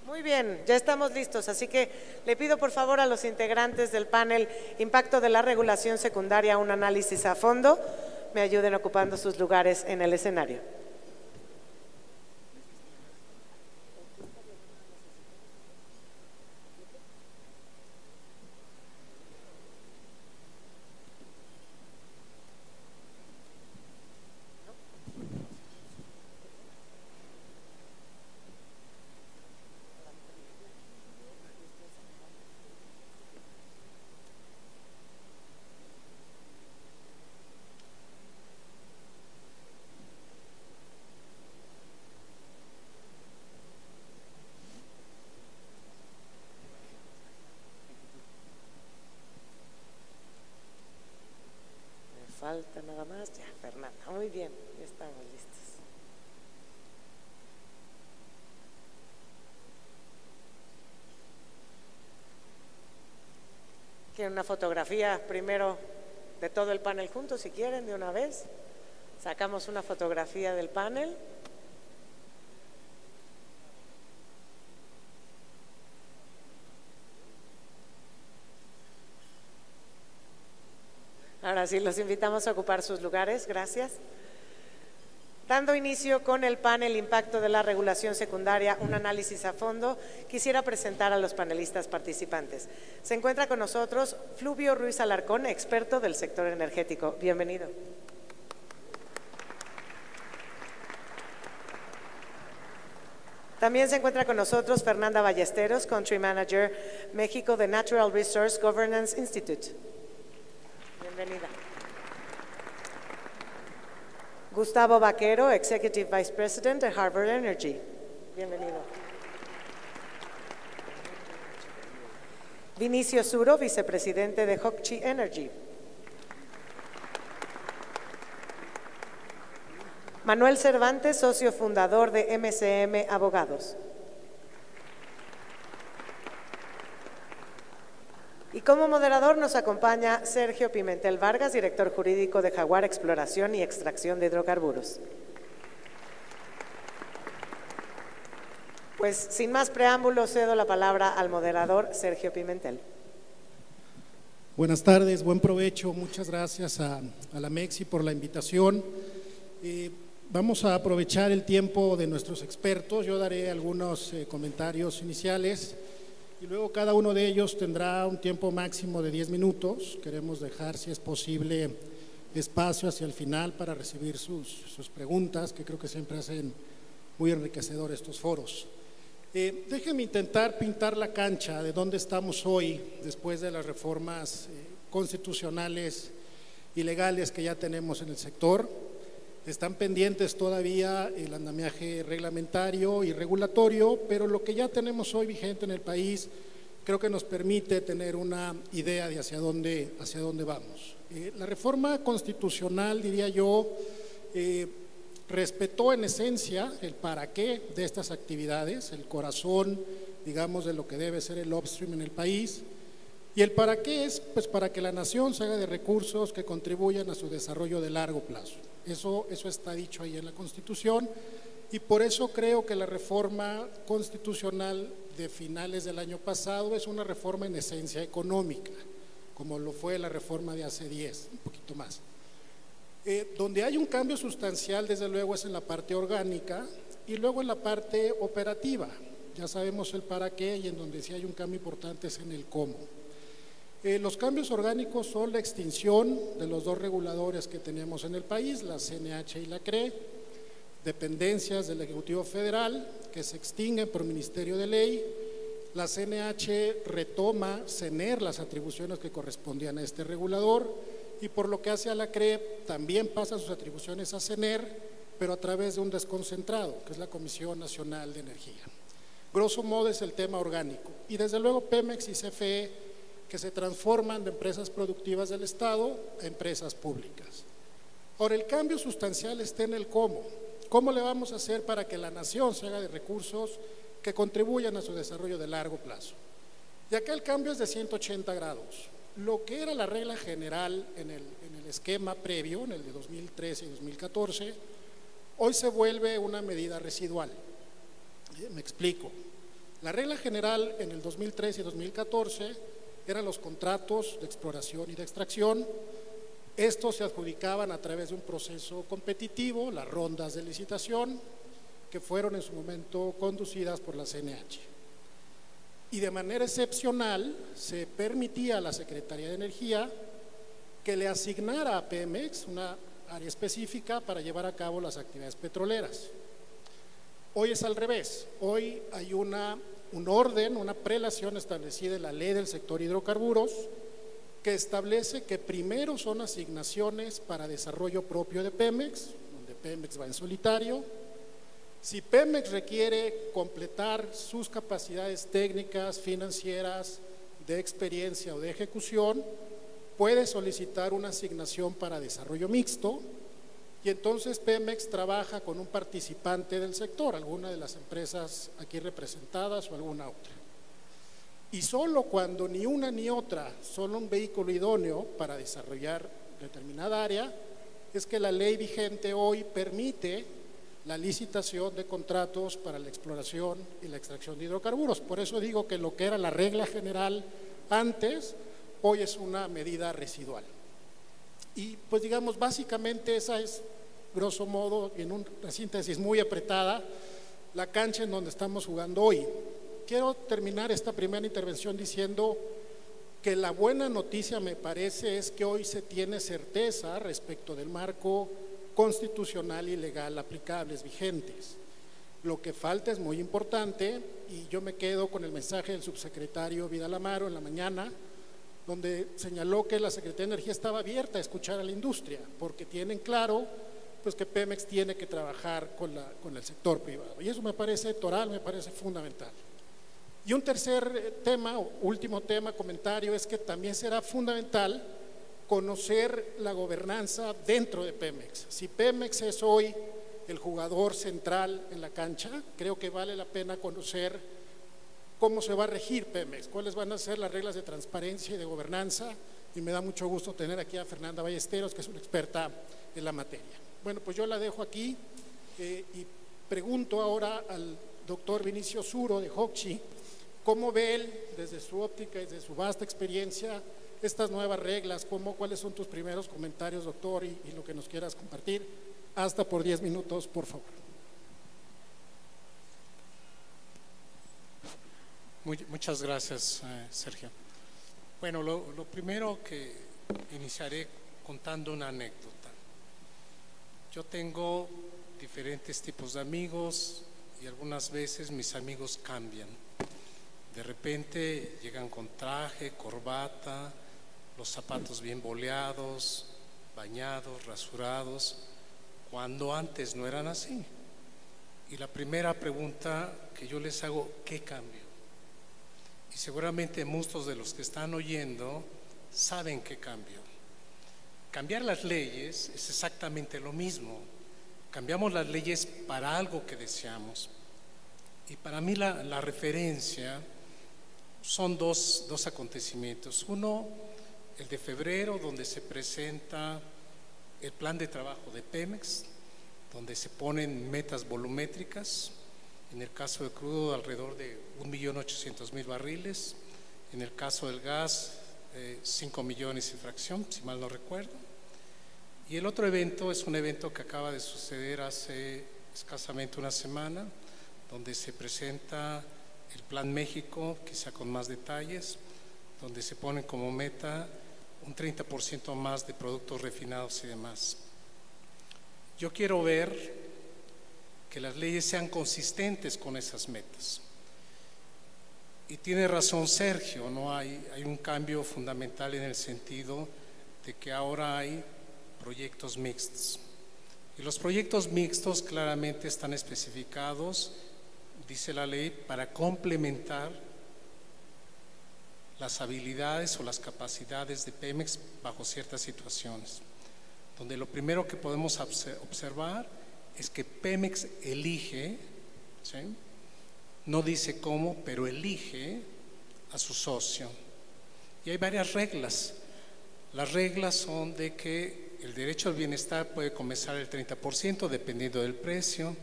Muy bien, ya estamos listos, así que le pido por favor a los integrantes del panel Impacto de la Regulación Secundaria, un análisis a fondo, me ayuden ocupando sus lugares en el escenario. Falta nada más, ya, Fernanda, muy bien, ya estamos listos. ¿Quieren una fotografía primero de todo el panel juntos, si quieren, de una vez? Sacamos una fotografía del panel. Ahora sí, los invitamos a ocupar sus lugares. Gracias. Dando inicio con el panel Impacto de la Regulación Secundaria, un análisis a fondo, quisiera presentar a los panelistas participantes. Se encuentra con nosotros Fluvio Ruiz Alarcón, experto del sector energético. Bienvenido. También se encuentra con nosotros Fernanda Ballesteros, Country Manager México de Natural Resource Governance Institute. Bienvenida. Gustavo Vaquero, Executive Vice President de Harvard Energy. Bienvenido. Vinicio Suro, Vicepresidente de Hokchi Energy. Manuel Cervantes, socio fundador de MCM Abogados. Y como moderador nos acompaña Sergio Pimentel Vargas, director jurídico de Jaguar Exploración y Extracción de Hidrocarburos. Pues sin más preámbulos cedo la palabra al moderador Sergio Pimentel. Buenas tardes, buen provecho, muchas gracias a la MEXI por la invitación. Vamos a aprovechar el tiempo de nuestros expertos, yo daré algunos comentarios iniciales y luego cada uno de ellos tendrá un tiempo máximo de 10 minutos. Queremos dejar, si es posible, espacio hacia el final para recibir sus preguntas, que creo que siempre hacen muy enriquecedor estos foros. Déjenme intentar pintar la cancha de dónde estamos hoy después de las reformas constitucionales y legales que ya tenemos en el sector. Están pendientes todavía el andamiaje reglamentario y regulatorio, pero lo que ya tenemos hoy vigente en el país creo que nos permite tener una idea de hacia dónde vamos. La reforma constitucional, diría yo, respetó en esencia el para qué de estas actividades, el corazón, digamos, de lo que debe ser el upstream en el país. Y el para qué es, pues, para que la nación se haga de recursos que contribuyan a su desarrollo de largo plazo. Eso está dicho ahí en la Constitución y por eso creo que la reforma constitucional de finales del año pasado es una reforma en esencia económica, como lo fue la reforma de hace 10, un poquito más. Donde hay un cambio sustancial, desde luego, es en la parte orgánica y luego en la parte operativa. Ya sabemos el para qué y en donde sí hay un cambio importante es en el cómo. Los cambios orgánicos son la extinción de los dos reguladores que teníamos en el país, la CNH y la CRE, dependencias del Ejecutivo Federal que se extinguen por Ministerio de Ley. La CNH retoma CENER las atribuciones que correspondían a este regulador y por lo que hace a la CRE también pasan sus atribuciones a CENER, pero a través de un desconcentrado, que es la Comisión Nacional de Energía. Grosso modo es el tema orgánico y desde luego Pemex y CFE que se transforman de empresas productivas del Estado a empresas públicas. Ahora, el cambio sustancial está en el cómo. ¿Cómo le vamos a hacer para que la nación se haga de recursos que contribuyan a su desarrollo de largo plazo? Y acá el cambio es de 180 grados. Lo que era la regla general en el esquema previo, en el de 2013 y 2014, hoy se vuelve una medida residual. Me explico. La regla general en el 2013 y 2014 eran los contratos de exploración y de extracción. Estos se adjudicaban a través de un proceso competitivo, las rondas de licitación, que fueron en su momento conducidas por la CNH. Y de manera excepcional se permitía a la Secretaría de Energía que le asignara a Pemex una área específica para llevar a cabo las actividades petroleras. Hoy es al revés. Hoy hay un orden, una prelación establecida en la ley del sector hidrocarburos que establece que primero son asignaciones para desarrollo propio de Pemex, donde Pemex va en solitario. Si Pemex requiere completar sus capacidades técnicas, financieras, de experiencia o de ejecución, puede solicitar una asignación para desarrollo mixto y entonces Pemex trabaja con un participante del sector, alguna de las empresas aquí representadas o alguna otra. Y solo cuando ni una ni otra son un vehículo idóneo para desarrollar determinada área, es que la ley vigente hoy permite la licitación de contratos para la exploración y la extracción de hidrocarburos. Por eso digo que lo que era la regla general antes, hoy es una medida residual. Y pues digamos, básicamente esa es, grosso modo, en una síntesis muy apretada, la cancha en donde estamos jugando hoy. Quiero terminar esta primera intervención diciendo que la buena noticia, me parece, es que hoy se tiene certeza respecto del marco constitucional y legal aplicables vigentes. Lo que falta es muy importante y yo me quedo con el mensaje del subsecretario Vidal Amaro en la mañana, donde señaló que la Secretaría de Energía estaba abierta a escuchar a la industria, porque tienen claro pues que Pemex tiene que trabajar con el sector privado. Y eso me parece toral, me parece fundamental. Y un tercer tema, último tema, comentario, es que también será fundamental conocer la gobernanza dentro de Pemex. Si Pemex es hoy el jugador central en la cancha, creo que vale la pena conocer cómo se va a regir Pemex, cuáles van a ser las reglas de transparencia y de gobernanza, y me da mucho gusto tener aquí a Fernanda Ballesteros, que es una experta en la materia. Bueno, pues yo la dejo aquí y pregunto ahora al doctor Vinicio Zuro de Hochschild, ¿cómo ve él, desde su óptica y desde su vasta experiencia, estas nuevas reglas? ¿Cuáles son tus primeros comentarios, doctor, y lo que nos quieras compartir? Hasta por 10 minutos, por favor. Muchas gracias, Sergio. Bueno, lo primero que iniciaré contando una anécdota. Yo tengo diferentes tipos de amigos y algunas veces mis amigos cambian. De repente llegan con traje, corbata, los zapatos bien boleados, bañados, rasurados, cuando antes no eran así. Y la primera pregunta que yo les hago, ¿qué cambio? Y seguramente muchos de los que están oyendo saben qué cambio. Cambiar las leyes es exactamente lo mismo. Cambiamos las leyes para algo que deseamos. Y para mí la referencia son dos acontecimientos. Uno, el de febrero, donde se presenta el plan de trabajo de Pemex, donde se ponen metas volumétricas. En el caso de crudo, alrededor de 1.800.000 barriles. En el caso del gas, 5 millones y fracción, si mal no recuerdo. Y el otro evento es un evento que acaba de suceder hace escasamente una semana, donde se presenta el Plan México, quizá con más detalles, donde se pone como meta un 30% más de productos refinados y demás. Yo quiero ver que las leyes sean consistentes con esas metas. Y tiene razón Sergio, ¿no? Hay un cambio fundamental en el sentido de que ahora hay proyectos mixtos. Y los proyectos mixtos claramente están especificados, dice la ley, para complementar las habilidades o las capacidades de Pemex bajo ciertas situaciones, donde lo primero que podemos observar es que Pemex elige, ¿sí?, no dice cómo, pero elige a su socio. Y hay varias reglas. Las reglas son de que el derecho al bienestar puede comenzar el 30% dependiendo del precio.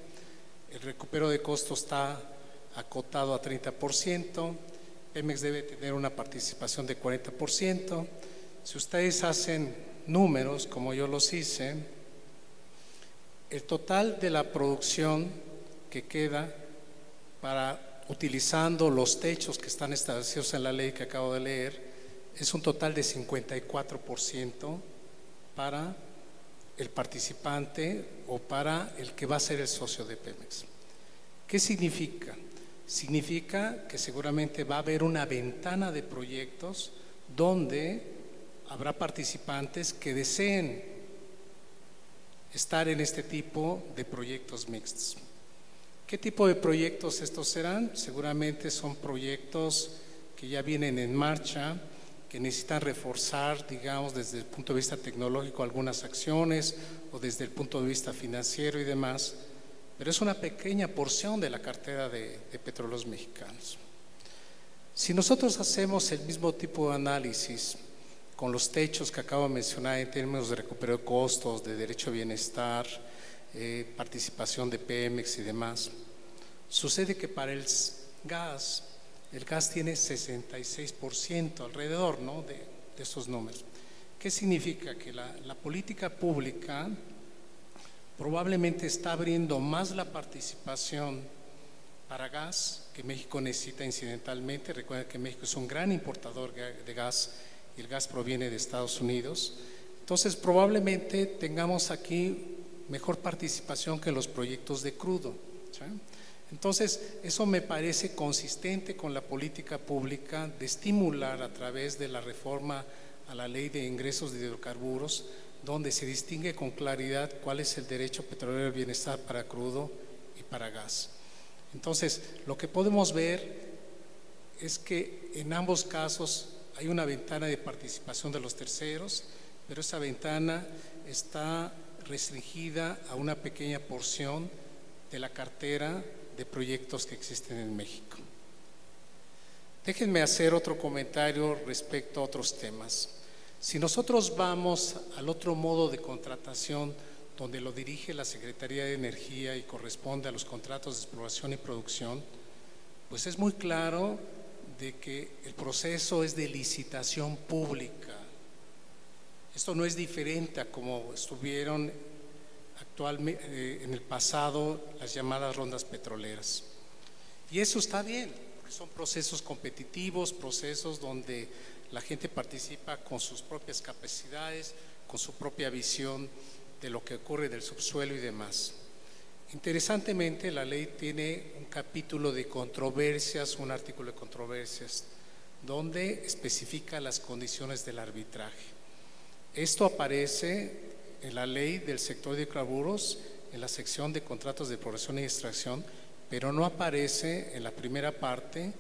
El recupero de costos está acotado a 30%, Pemex debe tener una participación de 40%. Si ustedes hacen números, como yo los hice, el total de la producción que queda utilizando los techos que están establecidos en la ley que acabo de leer, es un total de 54% para el participante o para el que va a ser el socio de Pemex. ¿Qué significa? Significa que seguramente va a haber una ventana de proyectos donde habrá participantes que deseen estar en este tipo de proyectos mixtos. ¿Qué tipo de proyectos estos serán? Seguramente son proyectos que ya vienen en marcha, que necesitan reforzar, digamos, desde el punto de vista tecnológico algunas acciones o desde el punto de vista financiero y demás, pero es una pequeña porción de la cartera de Petróleos Mexicanos. Si nosotros hacemos el mismo tipo de análisis con los techos que acabo de mencionar en términos de recupero de costos, de derecho a bienestar, participación de Pemex y demás, sucede que para el gas tiene 66% alrededor, ¿no?, de esos números. ¿Qué significa? Que la política pública probablemente está abriendo más la participación para gas que México necesita incidentalmente. Recuerden que México es un gran importador de gas y el gas proviene de Estados Unidos. Entonces probablemente tengamos aquí mejor participación que los proyectos de crudo, ¿sí? Entonces eso me parece consistente con la política pública de estimular a través de la reforma a la ley de ingresos de hidrocarburos, donde se distingue con claridad cuál es el derecho petrolero al bienestar para crudo y para gas. Entonces lo que podemos ver es que en ambos casos hay una ventana de participación de los terceros, pero esa ventana está restringida a una pequeña porción de la cartera de proyectos que existen en México. Déjenme hacer otro comentario respecto a otros temas. Si nosotros vamos al otro modo de contratación, donde lo dirige la Secretaría de Energía y corresponde a los contratos de exploración y producción, pues es muy claro de que el proceso es de licitación pública. Esto no es diferente a como estuvieron actualmente en el pasado las llamadas rondas petroleras. Y eso está bien, porque son procesos competitivos, procesos donde la gente participa con sus propias capacidades, con su propia visión de lo que ocurre del subsuelo y demás. Interesantemente, la ley tiene un capítulo de controversias, un artículo de controversias, donde especifica las condiciones del arbitraje. Esto aparece en la ley del sector de hidrocarburos, en la sección de contratos de exploración y extracción, pero no aparece en la primera parte,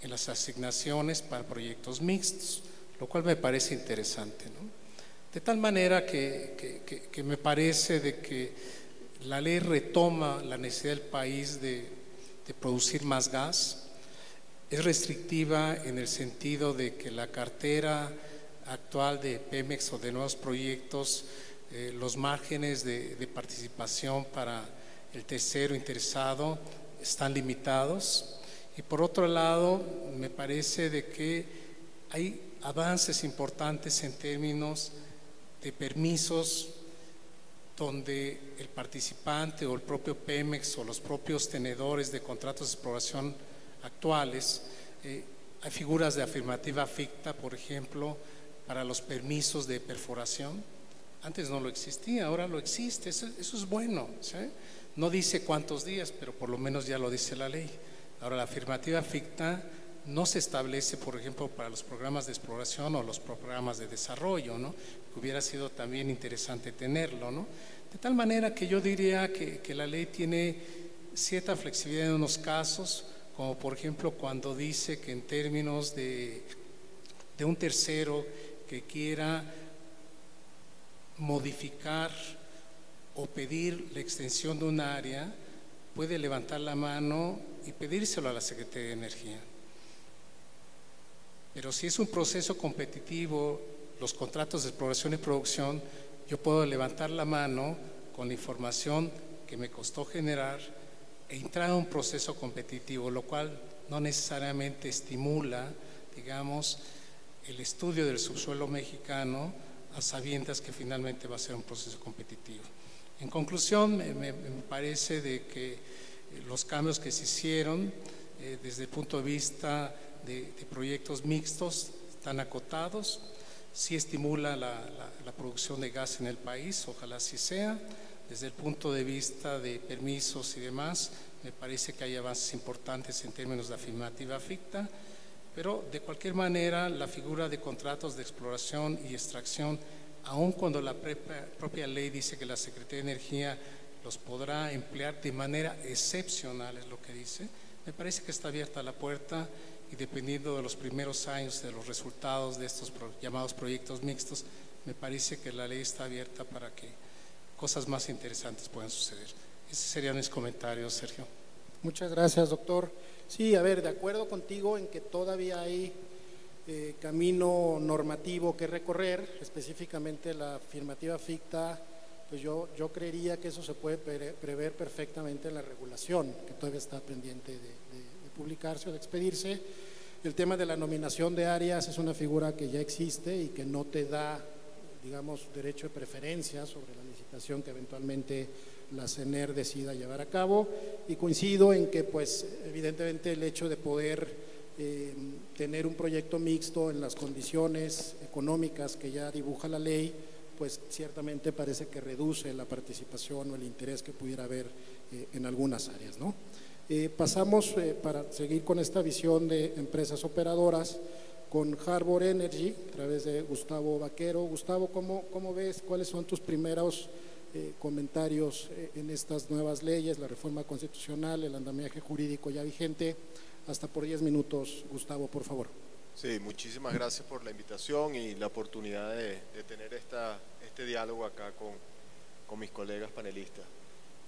en las asignaciones para proyectos mixtos, lo cual me parece interesante, ¿no? De tal manera que me parece de que la ley retoma la necesidad del país de producir más gas, es restrictiva en el sentido de que la cartera actual de Pemex o de nuevos proyectos, los márgenes de participación para el tercero interesado están limitados. Y por otro lado, me parece de que hay avances importantes en términos de permisos donde el participante o el propio Pemex o los propios tenedores de contratos de exploración actuales, hay figuras de afirmativa ficta, por ejemplo, para los permisos de perforación. Antes no lo existía, ahora lo existe, eso es bueno, ¿sí? No dice cuántos días, pero por lo menos ya lo dice la ley. Ahora, la afirmativa ficta no se establece, por ejemplo, para los programas de exploración o los programas de desarrollo, ¿no? Que hubiera sido también interesante tenerlo, ¿no? De tal manera que yo diría que la ley tiene cierta flexibilidad en unos casos, como por ejemplo cuando dice que en términos de un tercero que quiera modificar o pedir la extensión de un área, puede levantar la mano y pedírselo a la Secretaría de Energía. Pero si es un proceso competitivo, los contratos de exploración y producción, yo puedo levantar la mano con la información que me costó generar entrar a un proceso competitivo, lo cual no necesariamente estimula, digamos, el estudio del subsuelo mexicano a sabiendas que finalmente va a ser un proceso competitivo. En conclusión, me parece de que los cambios que se hicieron desde el punto de vista de proyectos mixtos están acotados, sí estimula la producción de gas en el país, ojalá así sea. Desde el punto de vista de permisos y demás, me parece que hay avances importantes en términos de afirmativa ficta, pero de cualquier manera la figura de contratos de exploración y extracción, aun cuando la propia ley dice que la Secretaría de Energía los podrá emplear de manera excepcional, es lo que dice, me parece que está abierta la puerta y dependiendo de los primeros años de los resultados de estos llamados proyectos mixtos, me parece que la ley está abierta para que cosas más interesantes puedan suceder. Esos serían mis comentarios, Sergio. Muchas gracias, doctor. Sí, a ver, de acuerdo contigo en que todavía hay camino normativo que recorrer, específicamente la afirmativa ficta, pues yo creería que eso se puede prever perfectamente en la regulación, que todavía está pendiente de publicarse o de expedirse. El tema de la nominación de áreas es una figura que ya existe y que no te da, digamos, derecho de preferencia sobre la licitación que eventualmente la CENER decida llevar a cabo, y coincido en que pues evidentemente el hecho de poder tener un proyecto mixto en las condiciones económicas que ya dibuja la ley, pues ciertamente parece que reduce la participación o el interés que pudiera haber en algunas áreas, ¿no? Pasamos para seguir con esta visión de empresas operadoras con Harbor Energy a través de Gustavo Vaquero. Gustavo, ¿cómo ves? ¿Cuáles son tus primeros comentarios en estas nuevas leyes, la reforma constitucional, el andamiaje jurídico ya vigente? Hasta por 10 minutos, Gustavo, por favor. Sí, muchísimas gracias por la invitación y la oportunidad de tener este diálogo acá con mis colegas panelistas.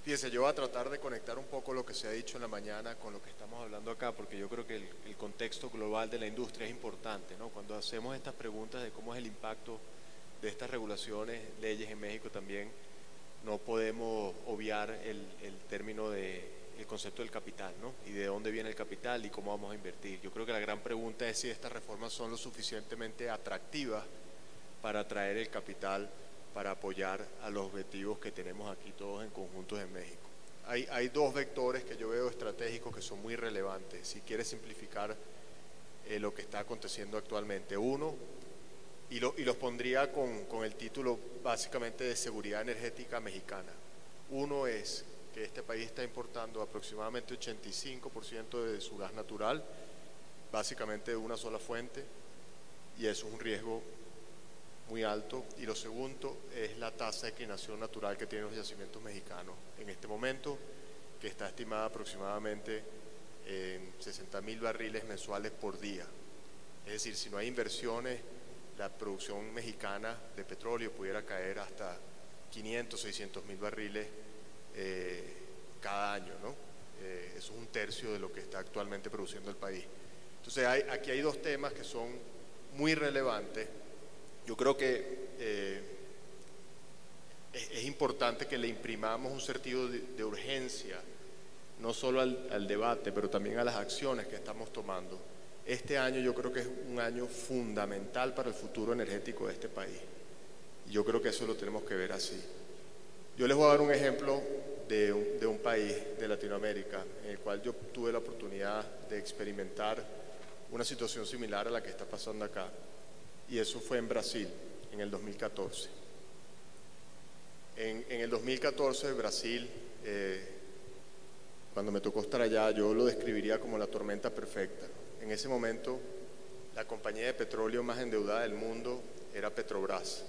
Fíjense, yo voy a tratar de conectar un poco lo que se ha dicho en la mañana con lo que estamos hablando acá, porque yo creo que el contexto global de la industria es importante, ¿no? Cuando hacemos estas preguntas de cómo es el impacto de estas regulaciones, leyes en México también, no podemos obviar el término el concepto del capital, ¿no? Y de dónde viene el capital y cómo vamos a invertir. Yo creo que la gran pregunta es si estas reformas son lo suficientemente atractivas para atraer el capital para apoyar a los objetivos que tenemos aquí todos en conjuntos en México. Hay dos vectores que yo veo estratégicos que son muy relevantes, si quieres simplificar lo que está aconteciendo actualmente. Uno, y los pondría con el título básicamente de seguridad energética mexicana. Uno es que este país está importando aproximadamente 85% de su gas natural, básicamente de una sola fuente, y eso es un riesgo muy alto. Y lo segundo es la tasa de declinación natural que tienen los yacimientos mexicanos en este momento, que está estimada aproximadamente en 60,000 barriles mensuales por día. Es decir, si no hay inversiones, la producción mexicana de petróleo pudiera caer hasta 500, 600,000 barriles cada año, ¿no? Eso es un tercio de lo que está actualmente produciendo el país. Entonces aquí hay dos temas que son muy relevantes. Yo creo que es importante que le imprimamos un sentido de urgencia, no solo al debate, pero también a las acciones que estamos tomando. Este año yo creo que es un año fundamental para el futuro energético de este país. Y yo creo que eso lo tenemos que ver así. Yo les voy a dar un ejemplo de un país de Latinoamérica en el cual yo tuve la oportunidad de experimentar una situación similar a la que está pasando acá. Y eso fue en Brasil, en el 2014. En el 2014, Brasil, cuando me tocó estar allá, yo lo describiría como la tormenta perfecta. En ese momento, la compañía de petróleo más endeudada del mundo era Petrobras.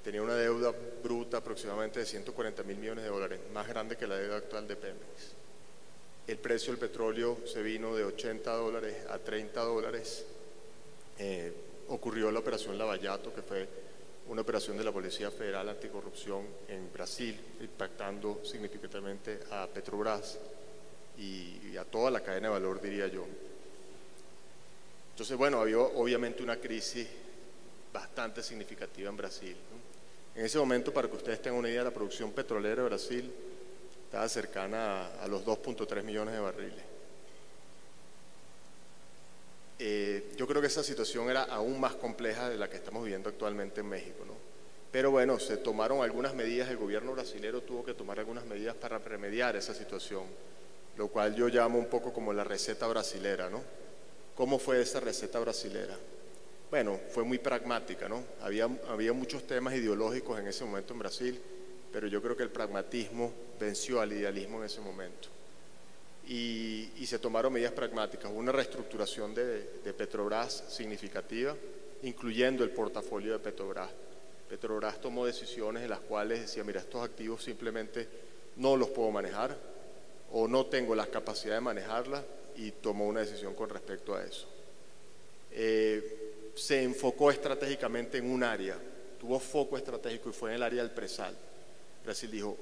Tenía una deuda bruta aproximadamente de 140,000 millones de dólares, más grande que la deuda actual de Pemex. El precio del petróleo se vino de $80 a $30. Ocurrió la operación Lavallato, que fue una operación de la Policía Federal Anticorrupción en Brasil, impactando significativamente a Petrobras y a toda la cadena de valor, diría yo. Entonces, bueno, había obviamente una crisis bastante significativa en Brasil, ¿no? En ese momento, para que ustedes tengan una idea, la producción petrolera de Brasil estaba cercana a los 2.3 millones de barriles. Yo creo que esa situación era aún más compleja de la que estamos viviendo actualmente en México, ¿no? Pero bueno, se tomaron algunas medidas, el gobierno brasilero tuvo que tomar algunas medidas para remediar esa situación, lo cual yo llamo un poco como la receta brasilera, ¿no? ¿Cómo fue esa receta brasilera? Bueno, fue muy pragmática, ¿no? Había muchos temas ideológicos en ese momento en Brasil, pero yo creo que el pragmatismo venció al idealismo en ese momento. Y se tomaron medidas pragmáticas, una reestructuración de Petrobras significativa, incluyendo el portafolio de Petrobras. Petrobras tomó decisiones en las cuales decía, mira, estos activos simplemente no los puedo manejar o no tengo la capacidad de manejarla, y tomó una decisión con respecto a eso. Se enfocó estratégicamente en un área, tuvo foco estratégico y fue en el área del presal. Brasil dijo,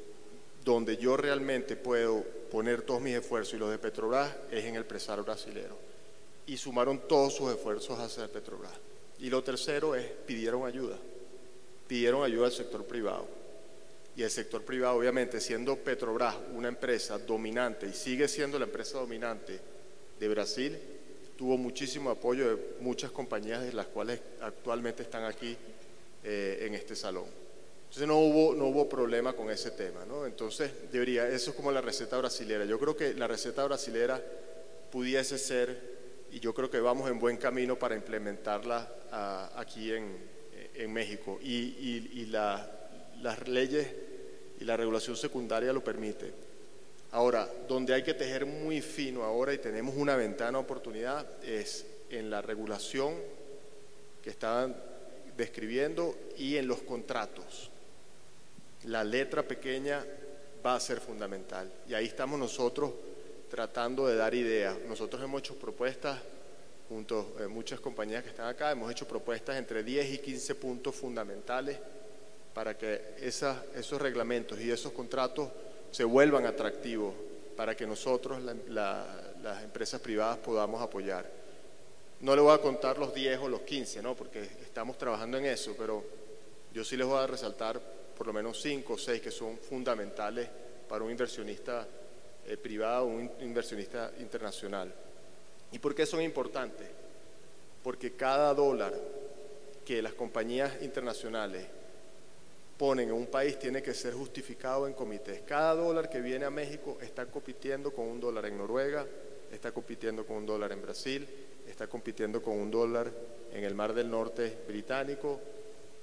donde yo realmente puedo poner todos mis esfuerzos y los de Petrobras es en el presal brasilero. Y sumaron todos sus esfuerzos hacia el Petrobras. Y lo tercero es, pidieron ayuda al sector privado. Y el sector privado, obviamente, siendo Petrobras una empresa dominante y sigue siendo la empresa dominante de Brasil, tuvo muchísimo apoyo de muchas compañías de las cuales actualmente están aquí en este salón. Entonces no hubo problema con ese tema, ¿no? Entonces, eso es como la receta brasilera. Yo creo que la receta brasilera pudiese ser, y yo creo que vamos en buen camino para implementarla aquí en México. Y las leyes y la regulación secundaria lo permite. Ahora, donde hay que tejer muy fino ahora y tenemos una ventana de oportunidad es en la regulación que estaban describiendo y en los contratos. La letra pequeña va a ser fundamental y ahí estamos nosotros tratando de dar ideas. Nosotros hemos hecho propuestas junto a muchas compañías que están acá, hemos hecho propuestas entre 10 y 15 puntos fundamentales para que esos reglamentos y esos contratos se vuelvan atractivos para que nosotros, las empresas privadas, podamos apoyar. No le voy a contar los 10 o los 15, ¿no? Porque estamos trabajando en eso, pero yo sí les voy a resaltar por lo menos 5 o 6 que son fundamentales para un inversionista privado o un inversionista internacional. ¿Y por qué son importantes? Porque cada dólar que las compañías internacionales ponen en un país tiene que ser justificado en comités. Cada dólar que viene a México está compitiendo con un dólar en Noruega, está compitiendo con un dólar en Brasil, está compitiendo con un dólar en el Mar del Norte británico,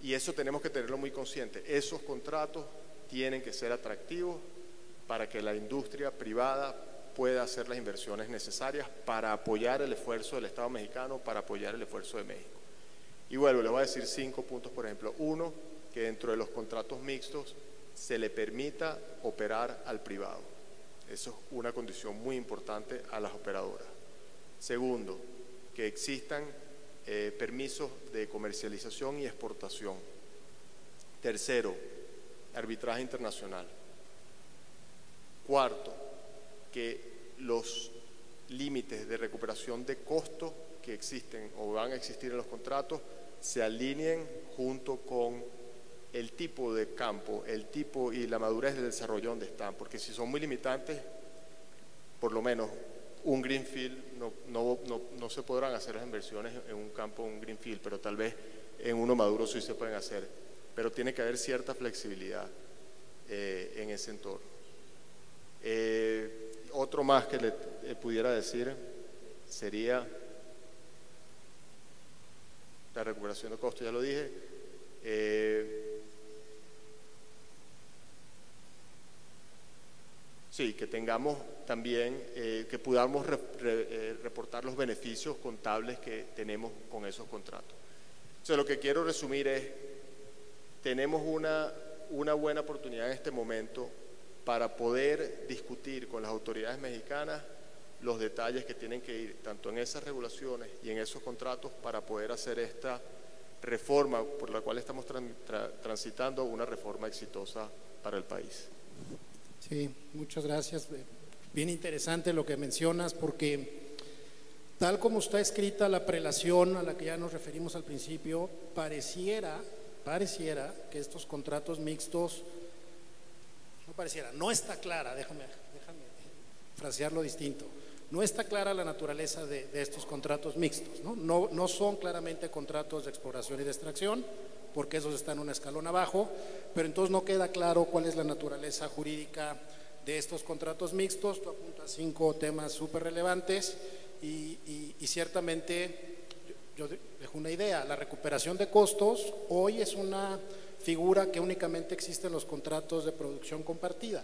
y eso tenemos que tenerlo muy consciente. Esos contratos tienen que ser atractivos para que la industria privada pueda hacer las inversiones necesarias para apoyar el esfuerzo del Estado mexicano, para apoyar el esfuerzo de México. Y bueno, les voy a decir 5 puntos, por ejemplo. 1, que dentro de los contratos mixtos se le permita operar al privado. Eso es una condición muy importante a las operadoras. 2, que existan permisos de comercialización y exportación. 3, arbitraje internacional. 4, que los límites de recuperación de costo que existen o van a existir en los contratos se alineen junto con el tipo de campo, el tipo y la madurez del desarrollo donde están, porque si son muy limitantes, por lo menos un greenfield no se podrán hacer las inversiones en un campo, un greenfield, pero tal vez en uno maduro sí se pueden hacer, pero tiene que haber cierta flexibilidad en ese entorno. Otro más que le pudiera decir sería la recuperación de costos, ya lo dije. Sí, que tengamos también, que podamos reportar los beneficios contables que tenemos con esos contratos. Entonces, lo que quiero resumir es, tenemos una buena oportunidad en este momento para poder discutir con las autoridades mexicanas los detalles que tienen que ir tanto en esas regulaciones y en esos contratos para poder hacer esta reforma por la cual estamos transitando, una reforma exitosa para el país. Sí, muchas gracias. Bien interesante lo que mencionas, porque tal como está escrita la prelación a la que ya nos referimos al principio, pareciera que estos contratos mixtos no pareciera, no está clara, déjame frasearlo distinto, no está clara la naturaleza de estos contratos mixtos, ¿no? No son claramente contratos de exploración y de extracción, porque esos están un escalón abajo, pero entonces no queda claro cuál es la naturaleza jurídica de estos contratos mixtos. Tú apuntas 5 temas súper relevantes y ciertamente yo dejo una idea, la recuperación de costos hoy es una figura que únicamente existe en los contratos de producción compartida,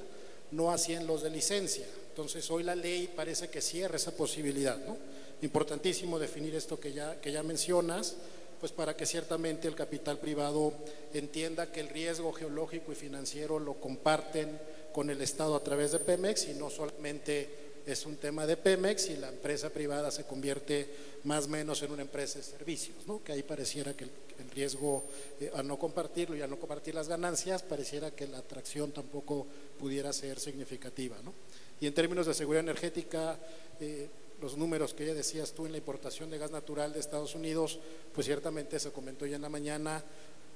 no así en los de licencia. Entonces hoy la ley parece que cierra esa posibilidad, ¿no? Importantísimo definir esto que ya mencionas, pues para que ciertamente el capital privado entienda que el riesgo geológico y financiero lo comparten con el Estado a través de Pemex y no solamente es un tema de Pemex y la empresa privada se convierte más o menos en una empresa de servicios, ¿no? Que ahí pareciera que el riesgo al no compartirlo y al no compartir las ganancias pareciera que la atracción tampoco pudiera ser significativa, ¿no? Y en términos de seguridad energética, los números que ya decías tú en la importación de gas natural de Estados Unidos, pues ciertamente se comentó ya en la mañana,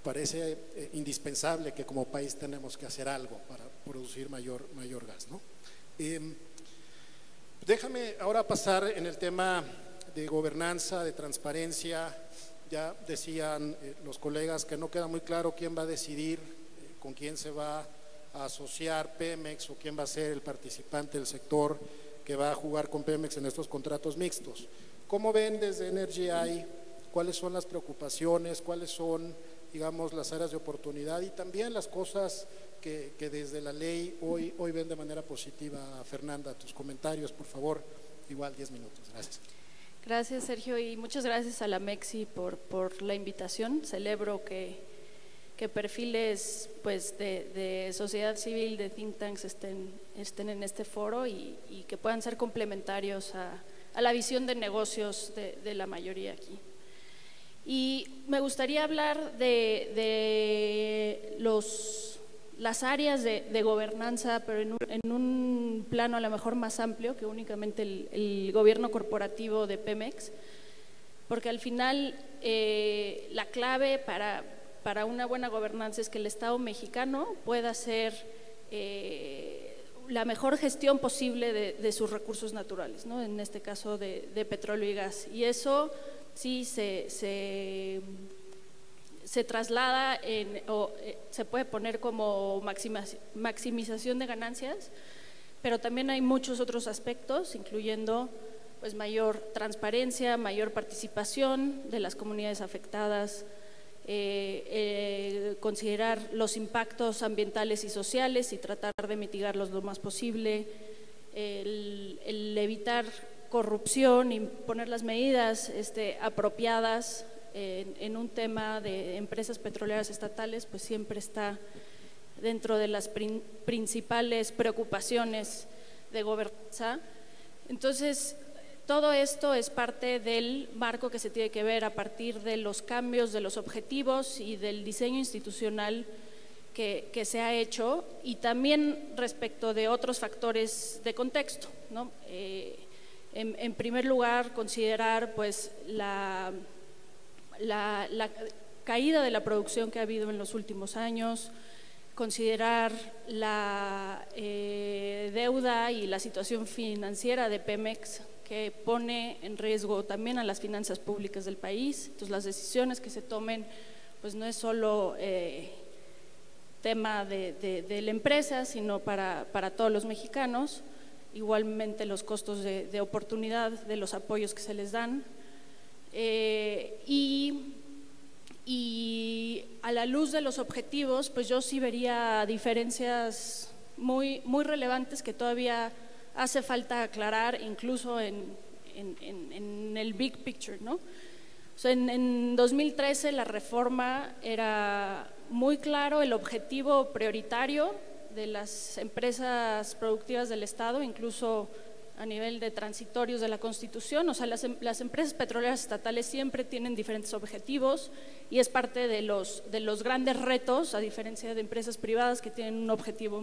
parece indispensable que como país tenemos que hacer algo para producir mayor gas, ¿no? Déjame ahora pasar en el tema de gobernanza, de transparencia. Ya decían los colegas que no queda muy claro quién va a decidir con quién se va a asociar Pemex o quién va a ser el participante del sector que va a jugar con Pemex en estos contratos mixtos. ¿Cómo ven desde Energy cuáles son las preocupaciones, cuáles son, digamos, las áreas de oportunidad y también las cosas que desde la ley hoy ven de manera positiva? Fernanda, tus comentarios, por favor, igual 10 minutos. Gracias. Gracias, Sergio, y muchas gracias a la MEXI por la invitación. Celebro que perfiles pues de sociedad civil, de think tanks estén en este foro y que puedan ser complementarios a la visión de negocios de la mayoría aquí. Y me gustaría hablar de las áreas de gobernanza, pero en un plano a lo mejor más amplio que únicamente el gobierno corporativo de Pemex, porque al final la clave para una buena gobernanza es que el Estado mexicano pueda hacer la mejor gestión posible de sus recursos naturales, ¿no? En este caso de petróleo y gas. Y eso sí se traslada o se puede poner como maximización de ganancias, pero también hay muchos otros aspectos, incluyendo pues mayor transparencia, mayor participación de las comunidades afectadas, considerar los impactos ambientales y sociales y tratar de mitigarlos lo más posible, el evitar corrupción y poner las medidas apropiadas en un tema de empresas petroleras estatales, pues siempre está dentro de las principales preocupaciones de gobernanza. Entonces, todo esto es parte del marco que se tiene que ver a partir de los cambios de los objetivos y del diseño institucional que se ha hecho, y también respecto de otros factores de contexto, ¿no? En primer lugar, considerar pues la caída de la producción que ha habido en los últimos años, considerar la deuda y la situación financiera de Pemex, que pone en riesgo también a las finanzas públicas del país. Entonces, las decisiones que se tomen pues no es solo tema de la empresa, sino para todos los mexicanos. Igualmente los costos de oportunidad de los apoyos que se les dan. Y a la luz de los objetivos, pues yo sí vería diferencias muy relevantes que todavía hace falta aclarar, incluso en el big picture, ¿no? O sea, en 2013 la reforma era muy claro el objetivo prioritario de las empresas productivas del Estado, incluso a nivel de transitorios de la Constitución. O sea, las empresas petroleras estatales siempre tienen diferentes objetivos y es parte de los grandes retos, a diferencia de empresas privadas que tienen un objetivo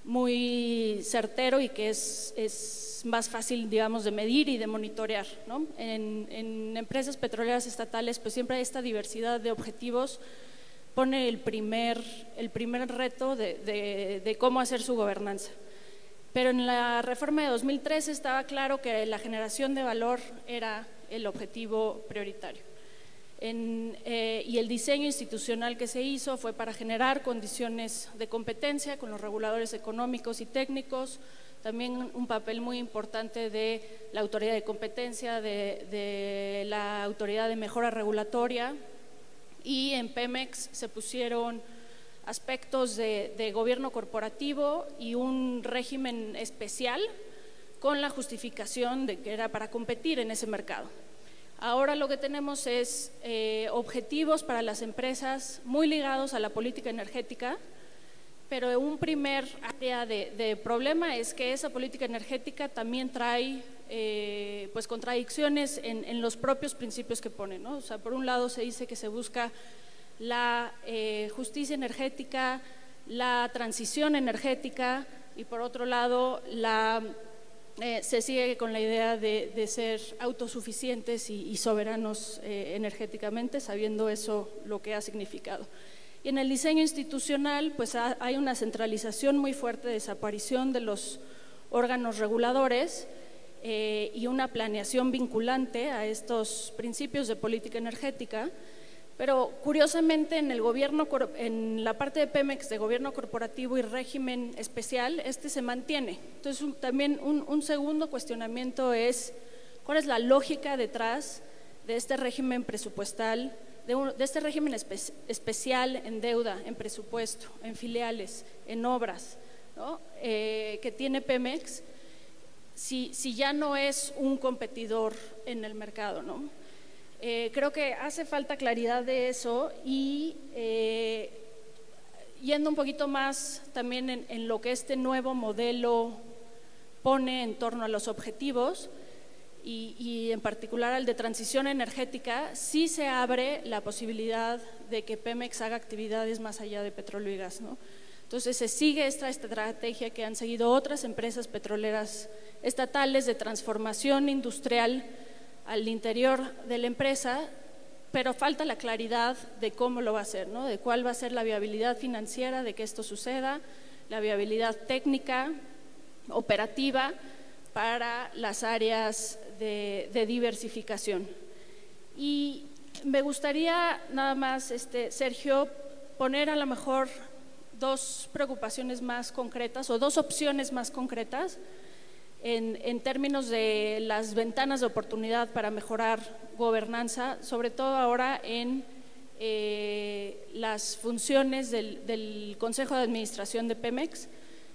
muy certero y que es más fácil, digamos, de medir y de monitorear, ¿no? En empresas petroleras estatales pues siempre hay esta diversidad de objetivos pone el primer reto de cómo hacer su gobernanza. Pero en la reforma de 2013 estaba claro que la generación de valor era el objetivo prioritario. Y el diseño institucional que se hizo fue para generar condiciones de competencia con los reguladores económicos y técnicos, también un papel muy importante de la autoridad de competencia, de la autoridad de mejora regulatoria, y en Pemex se pusieron aspectos de gobierno corporativo y un régimen especial con la justificación de que era para competir en ese mercado. Ahora lo que tenemos es objetivos para las empresas muy ligados a la política energética, pero un primer área de problema es que esa política energética también trae pues contradicciones en los propios principios que pone, ¿no? O sea, por un lado se dice que se busca la justicia energética, la transición energética, y por otro lado se sigue con la idea de ser autosuficientes y soberanos energéticamente, sabiendo eso lo que ha significado. Y en el diseño institucional pues hay una centralización muy fuerte, desaparición de los órganos reguladores y una planeación vinculante a estos principios de política energética. Pero curiosamente en la parte de Pemex de gobierno corporativo y régimen especial, se mantiene. Entonces también un segundo cuestionamiento es cuál es la lógica detrás de este régimen presupuestal, de este régimen especial en deuda, en presupuesto, en filiales, en obras, ¿no? Que tiene Pemex, si ya no es un competidor en el mercado, ¿no? Creo que hace falta claridad de eso y yendo un poquito más también en lo que este nuevo modelo pone en torno a los objetivos y en particular al de transición energética, sí se abre la posibilidad de que Pemex haga actividades más allá de petróleo y gas, ¿no? Entonces se sigue esta estrategia que han seguido otras empresas petroleras estatales de transformación industrial al interior de la empresa, pero falta la claridad de cómo lo va a hacer, ¿no? De cuál va a ser la viabilidad financiera de que esto suceda, la viabilidad técnica, operativa para las áreas de diversificación. Y me gustaría nada más, Sergio, poner a lo mejor dos preocupaciones más concretas o dos opciones más concretas en términos de las ventanas de oportunidad para mejorar gobernanza, sobre todo ahora en las funciones del Consejo de Administración de Pemex,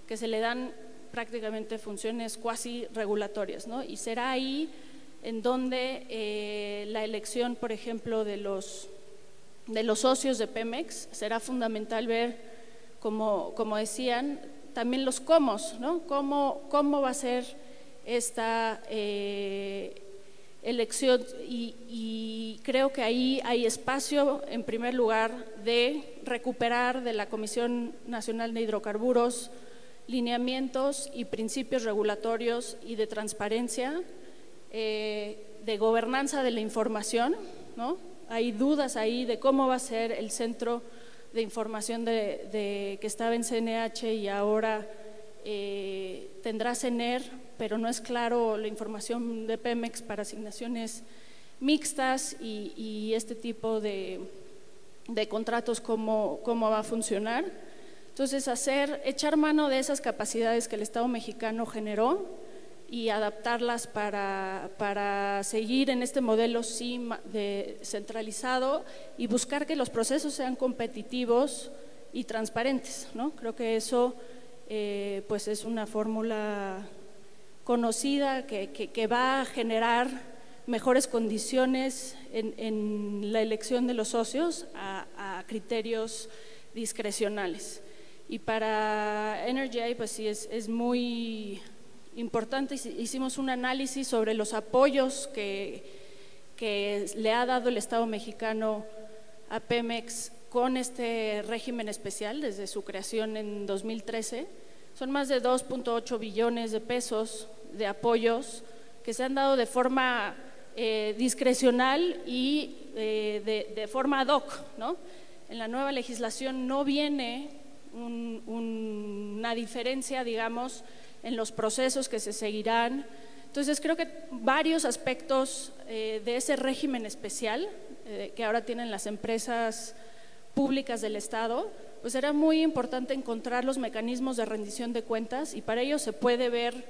que se le dan prácticamente funciones cuasi regulatorias, ¿no? Y será ahí en donde la elección, por ejemplo, de los socios de Pemex será fundamental ver, como decían, también los cómo, ¿no? Cómo va a ser esta elección y creo que ahí hay espacio, en primer lugar, de recuperar de la Comisión Nacional de Hidrocarburos lineamientos y principios regulatorios y de transparencia, de gobernanza de la información, ¿no? Hay dudas ahí de cómo va a ser el centro de información que estaba en CNH y ahora tendrá CENER, pero no es claro la información de Pemex para asignaciones mixtas y este tipo de contratos, cómo va a funcionar. Entonces echar mano de esas capacidades que el Estado mexicano generó y adaptarlas para seguir en este modelo centralizado y buscar que los procesos sean competitivos y transparentes, ¿no? Creo que eso pues es una fórmula conocida que va a generar mejores condiciones en la elección de los socios a criterios discrecionales. Y para Energy pues sí es muy importante. Hicimos un análisis sobre los apoyos que le ha dado el Estado mexicano a Pemex con este régimen especial desde su creación en 2013. Son más de 2.8 billones de pesos de apoyos que se han dado de forma discrecional y de forma ad hoc, ¿no? en la nueva legislación no viene una diferencia, digamos, en los procesos que se seguirán. Entonces creo que varios aspectos de ese régimen especial que ahora tienen las empresas públicas del Estado, pues era muy importante encontrar los mecanismos de rendición de cuentas, y para ello se puede ver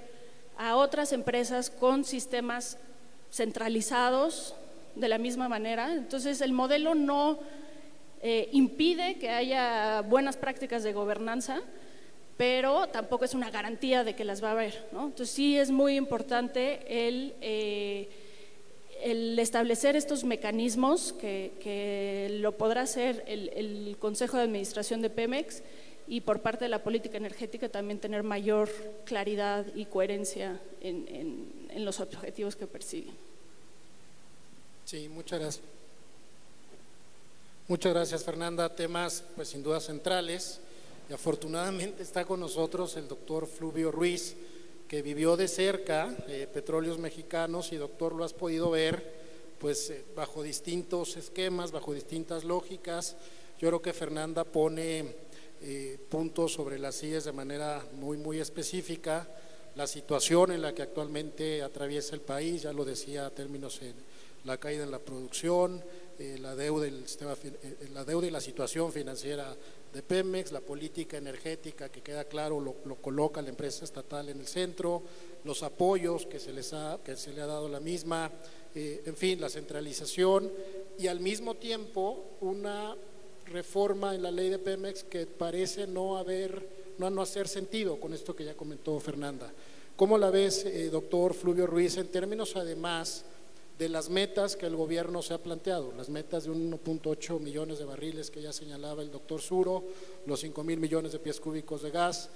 a otras empresas con sistemas centralizados de la misma manera. Entonces el modelo no impide que haya buenas prácticas de gobernanza, pero tampoco es una garantía de que las va a haber, ¿no? Entonces sí es muy importante el establecer estos mecanismos que lo podrá hacer el Consejo de Administración de Pemex, y por parte de la política energética también tener mayor claridad y coherencia en los objetivos que persiguen. Sí, muchas gracias. Muchas gracias, Fernanda. Temas pues sin duda centrales, y afortunadamente está con nosotros el doctor Fluvio Ruiz, que vivió de cerca Petróleos Mexicanos, y doctor, lo has podido ver pues bajo distintos esquemas, bajo distintas lógicas. Yo creo que Fernanda pone puntos sobre las sillas de manera muy específica, la situación en la que actualmente atraviesa el país, ya lo decía, términos en la caída en la producción, la deuda y la situación financiera de Pemex, la política energética que queda claro lo coloca la empresa estatal en el centro, los apoyos que se le ha dado la misma, en fin, la centralización, y al mismo tiempo una reforma en la ley de Pemex que parece no hacer sentido con esto que ya comentó Fernanda. ¿Cómo la ves, doctor Fluvio Ruiz, en términos además de las metas que el gobierno se ha planteado, las metas de 1.8 millones de barriles que ya señalaba el doctor Zuro, los 5,000 millones de pies cúbicos de gas,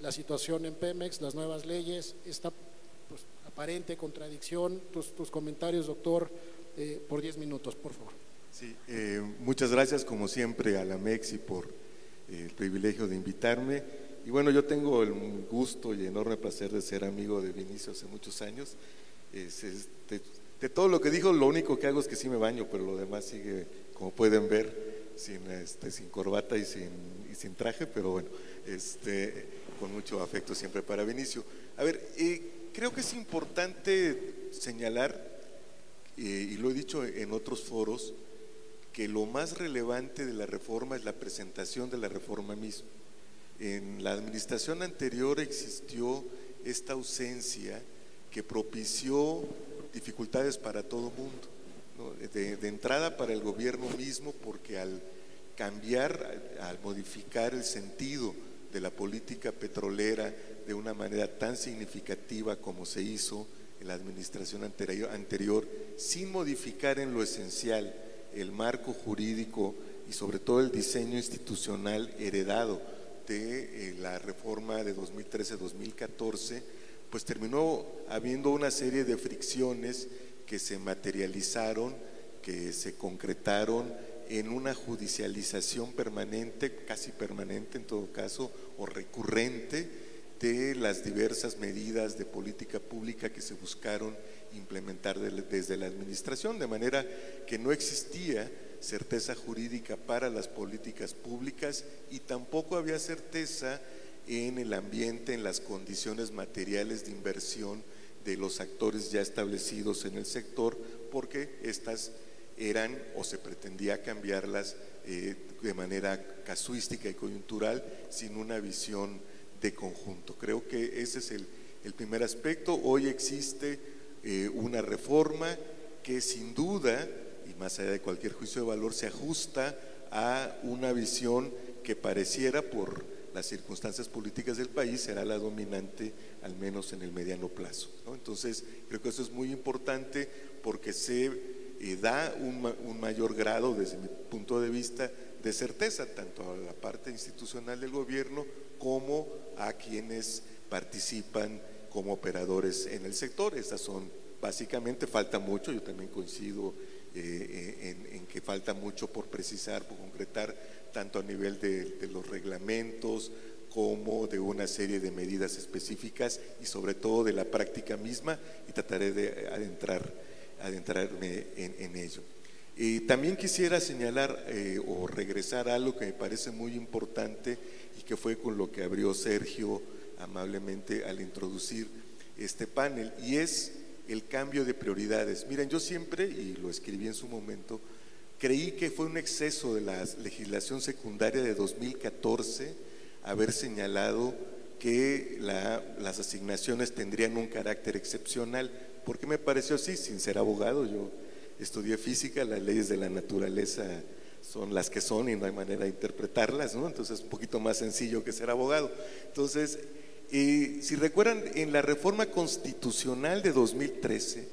la situación en Pemex, las nuevas leyes, esta pues, aparente contradicción? Tus comentarios, doctor, por 10 minutos, por favor. Sí, muchas gracias como siempre a la MEXI por el privilegio de invitarme. Y bueno, yo tengo el gusto y enorme placer de ser amigo de Vinicio hace muchos años. De todo lo que dijo, lo único que hago es que sí me baño, pero lo demás sigue, como pueden ver, sin corbata y sin traje, pero bueno, con mucho afecto siempre para Vinicio. A ver, creo que es importante señalar, y lo he dicho en otros foros, que lo más relevante de la reforma es la presentación de la reforma misma. En la administración anterior existió esta ausencia que propició dificultades para todo mundo, ¿no? De entrada para el gobierno mismo, porque al modificar el sentido de la política petrolera de una manera tan significativa como se hizo en la administración anterior, sin modificar en lo esencial el marco jurídico y sobre todo el diseño institucional heredado de la reforma de 2013-2014, pues terminó habiendo una serie de fricciones que se materializaron, que se concretaron en una judicialización permanente, casi permanente en todo caso, o recurrente, de las diversas medidas de política pública que se buscaron implementar desde la administración, de manera que no existía certeza jurídica para las políticas públicas y tampoco había certeza en el ambiente, en las condiciones materiales de inversión de los actores ya establecidos en el sector, porque estas eran o se pretendía cambiarlas de manera casuística y coyuntural sin una visión de conjunto. Creo que ese es el primer aspecto. Hoy existe una reforma que sin duda, y más allá de cualquier juicio de valor, se ajusta a una visión que pareciera, por las circunstancias políticas del país, será la dominante, al menos en el mediano plazo, ¿no? Entonces, creo que eso es muy importante porque se da un mayor grado, desde mi punto de vista, de certeza, tanto a la parte institucional del gobierno como a quienes participan como operadores en el sector. Estas son básicamente, falta mucho, yo también coincido en que falta mucho por precisar, por concretar, tanto a nivel de los reglamentos como de una serie de medidas específicas y sobre todo de la práctica misma, y trataré de adentrarme en ello. También quisiera señalar o regresar a algo que me parece muy importante y que fue con lo que abrió Sergio amablemente al introducir este panel, y es el cambio de prioridades. Miren, yo siempre, y lo escribí en su momento, creí que fue un exceso de la legislación secundaria de 2014 haber señalado que las asignaciones tendrían un carácter excepcional. ¿Por qué me pareció así? Sin ser abogado, yo estudié física, las leyes de la naturaleza son las que son y no hay manera de interpretarlas, ¿no? Entonces es un poquito más sencillo que ser abogado. Entonces, si recuerdan, en la reforma constitucional de 2013,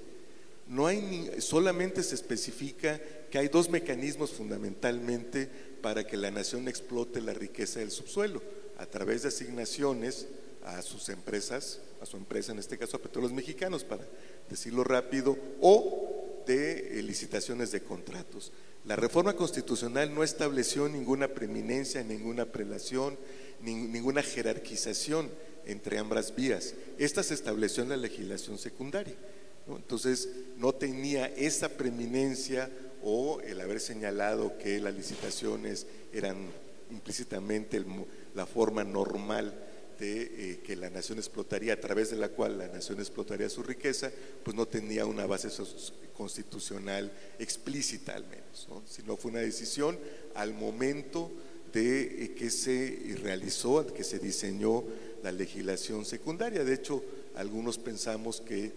solamente se especifica que hay dos mecanismos fundamentalmente para que la nación explote la riqueza del subsuelo: a través de asignaciones a sus empresas, a su empresa, en este caso a Petróleos Mexicanos, para decirlo rápido, o de licitaciones de contratos. La reforma constitucional no estableció ninguna preeminencia, ninguna prelación, ninguna jerarquización entre ambas vías. Esta se estableció en la legislación secundaria, ¿no? Entonces no tenía esa preeminencia o el haber señalado que las licitaciones eran implícitamente la forma normal de que la nación explotaría, a través de la cual la nación explotaría su riqueza, pues no tenía una base constitucional explícita al menos, ¿no? Sino fue una decisión al momento de que se realizó, que se diseñó la legislación secundaria. De hecho, algunos pensamos que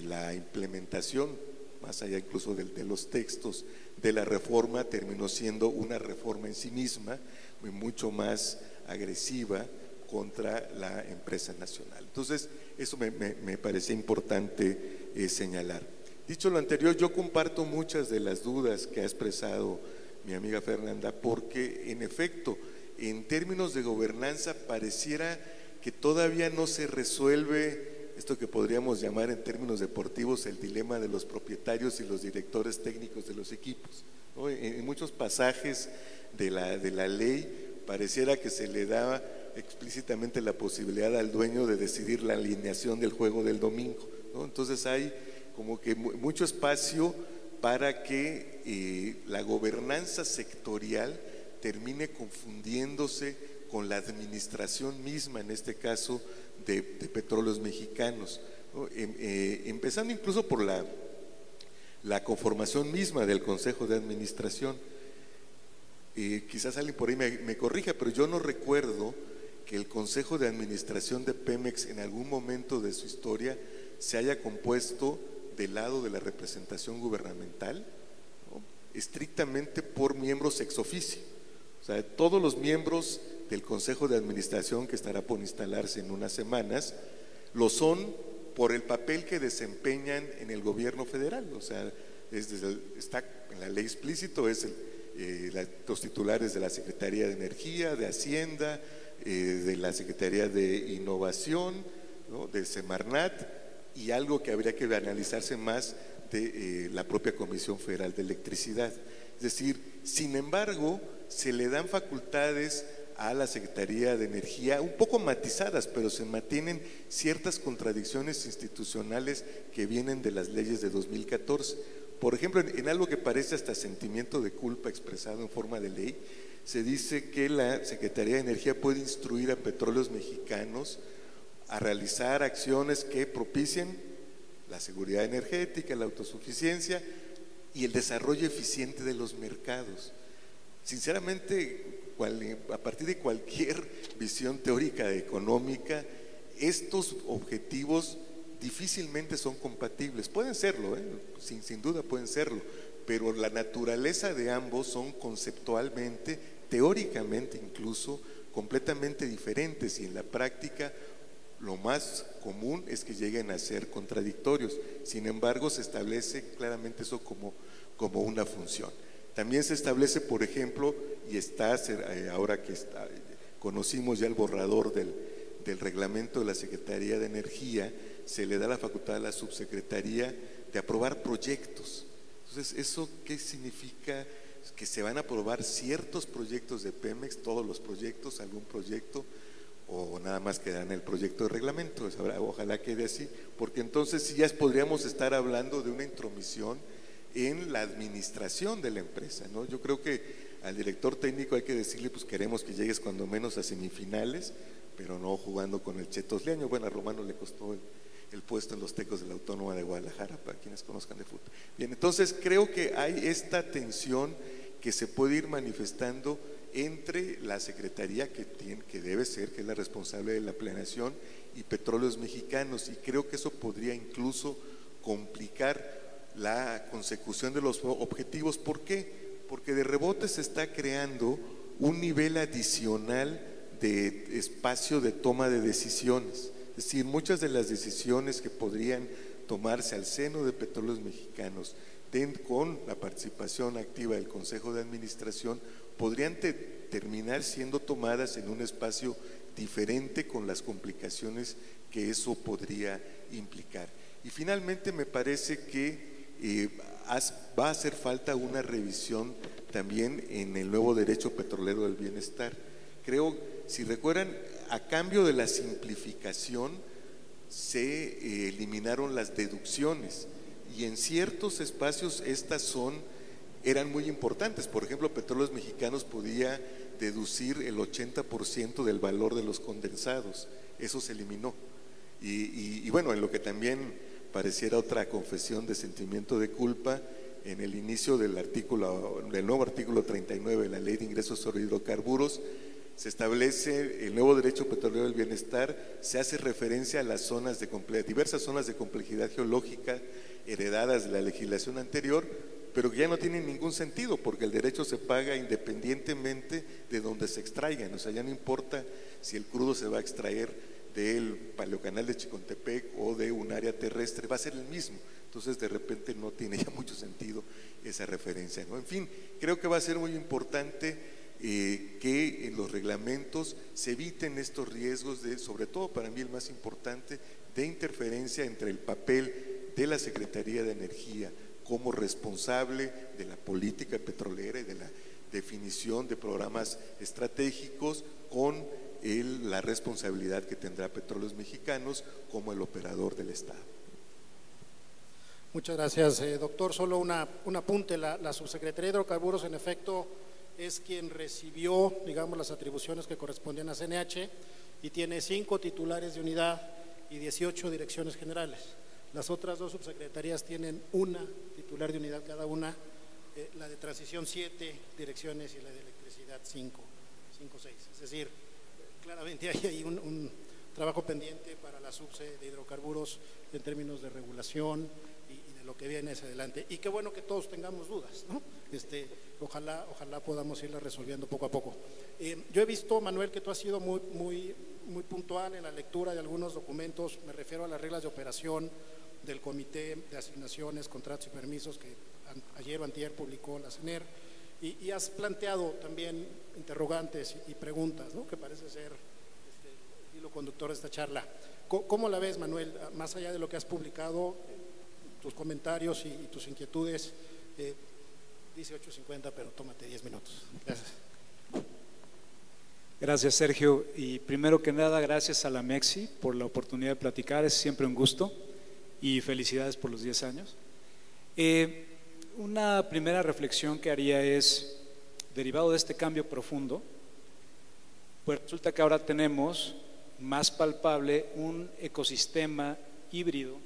la implementación, más allá incluso de los textos de la reforma, terminó siendo una reforma en sí misma, mucho más agresiva contra la empresa nacional. Entonces, eso me parece importante señalar. Dicho lo anterior, yo comparto muchas de las dudas que ha expresado mi amiga Fernanda, porque en efecto, en términos de gobernanza, pareciera que todavía no se resuelve esto que podríamos llamar en términos deportivos el dilema de los propietarios y los directores técnicos de los equipos, ¿no? En muchos pasajes de la ley pareciera que se le daba explícitamente la posibilidad al dueño de decidir la alineación del juego del domingo, ¿no? Entonces hay como que mucho espacio para que la gobernanza sectorial termine confundiéndose con la administración misma, en este caso de Petróleos Mexicanos, ¿no? Empezando incluso por la conformación misma del Consejo de Administración. Quizás alguien por ahí me corrija, pero yo no recuerdo que el Consejo de Administración de Pemex en algún momento de su historia se haya compuesto del lado de la representación gubernamental, ¿no? Estrictamente por miembros ex officio. O sea, todos los miembros del Consejo de Administración, que estará por instalarse en unas semanas, lo son por el papel que desempeñan en el gobierno federal. O sea, está en la ley explícito, es los titulares de la Secretaría de Energía, de Hacienda, de la Secretaría de Innovación, ¿no? De Semarnat, y algo que habría que analizarse más de la propia Comisión Federal de Electricidad. Es decir, sin embargo, se le dan facultades a la Secretaría de Energía, un poco matizadas, pero se mantienen ciertas contradicciones institucionales que vienen de las leyes de 2014. Por ejemplo, en algo que parece hasta sentimiento de culpa expresado en forma de ley, se dice que la Secretaría de Energía puede instruir a Petróleos Mexicanos a realizar acciones que propicien la seguridad energética, la autosuficiencia y el desarrollo eficiente de los mercados. Sinceramente, a partir de cualquier visión teórica económica, estos objetivos difícilmente son compatibles. Pueden serlo, sin duda pueden serlo, pero la naturaleza de ambos son conceptualmente, teóricamente incluso, completamente diferentes, y en la práctica lo más común es que lleguen a ser contradictorios. Sin embargo, se establece claramente eso como una función. También se establece, por ejemplo, y ahora que conocimos ya el borrador del reglamento de la Secretaría de Energía, se le da la facultad a la subsecretaría de aprobar proyectos. Entonces, ¿eso qué significa? Que se van a aprobar ciertos proyectos de Pemex, todos los proyectos, algún proyecto, o nada más quedará en el proyecto de reglamento. Ojalá quede así, porque entonces sí ya podríamos estar hablando de una intromisión en la administración de la empresa, ¿no? Yo creo que al director técnico hay que decirle, pues queremos que llegues cuando menos a semifinales, pero no jugando con el Chetos Leaño. Bueno, a Romano le costó el puesto en los Tecos de la Autónoma de Guadalajara, para quienes conozcan de fútbol. Bien, entonces creo que hay esta tensión que se puede ir manifestando entre la Secretaría que debe ser, que es la responsable de la planeación, y Petróleos Mexicanos, y creo que eso podría incluso complicar la consecución de los objetivos. ¿Por qué? Porque de rebote se está creando un nivel adicional de espacio de toma de decisiones. Es decir, muchas de las decisiones que podrían tomarse al seno de Petróleos Mexicanos con la participación activa del Consejo de Administración podrían terminar siendo tomadas en un espacio diferente, con las complicaciones que eso podría implicar. Y finalmente me parece que va a hacer falta una revisión también en el nuevo derecho petrolero del bienestar. Creo, si recuerdan, a cambio de la simplificación se eliminaron las deducciones, y en ciertos espacios estas eran muy importantes. Por ejemplo, Petróleos Mexicanos podía deducir el 80% del valor de los condensados. Eso se eliminó. Y bueno, en lo que también pareciera otra confesión de sentimiento de culpa, en el inicio del nuevo artículo 39 de la Ley de Ingresos sobre Hidrocarburos, se establece el nuevo derecho petrolero del bienestar. Se hace referencia a las diversas zonas de complejidad geológica heredadas de la legislación anterior, pero que ya no tienen ningún sentido, porque el derecho se paga independientemente de donde se extraigan. O sea, ya no importa si el crudo se va a extraer del Paleocanal de Chicontepec o de un área terrestre, va a ser el mismo. Entonces de repente no tiene ya mucho sentido esa referencia, ¿no? En fin, creo que va a ser muy importante que en los reglamentos se eviten estos riesgos sobre todo para mí el más importante, de interferencia entre el papel de la Secretaría de Energía como responsable de la política petrolera y de la definición de programas estratégicos con la responsabilidad que tendrá Petróleos Mexicanos como el operador del Estado. Muchas gracias, doctor. Solo un apunte. La Subsecretaría de Hidrocarburos, en efecto, es quien recibió, digamos, las atribuciones que correspondían a CNH, y tiene 5 titulares de unidad y 18 direcciones generales. Las otras 2 subsecretarías tienen una titular de unidad cada una, la de transición 7 direcciones y la de electricidad 5, 6. Es decir, claramente hay ahí un trabajo pendiente para la subse de hidrocarburos en términos de regulación y de lo que viene hacia adelante. Y qué bueno que todos tengamos dudas, ¿no? Ojalá podamos irlas resolviendo poco a poco. Yo he visto, Manuel, que tú has sido muy puntual en la lectura de algunos documentos. Me refiero a las reglas de operación del Comité de Asignaciones, Contratos y Permisos que ayer o antier publicó la CNER, y has planteado también interrogantes y preguntas, ¿no?, que parece ser el hilo conductor de esta charla. ¿Cómo la ves, Manuel? Más allá de lo que has publicado, tus comentarios y tus inquietudes. Dice 8:50, pero tómate 10 minutos. Gracias. Gracias, Sergio. Y primero que nada, gracias a la MEXI por la oportunidad de platicar. Es siempre un gusto, y felicidades por los 10 años. Una primera reflexión que haría es, derivado de este cambio profundo, pues resulta que ahora tenemos más palpable un ecosistema híbrido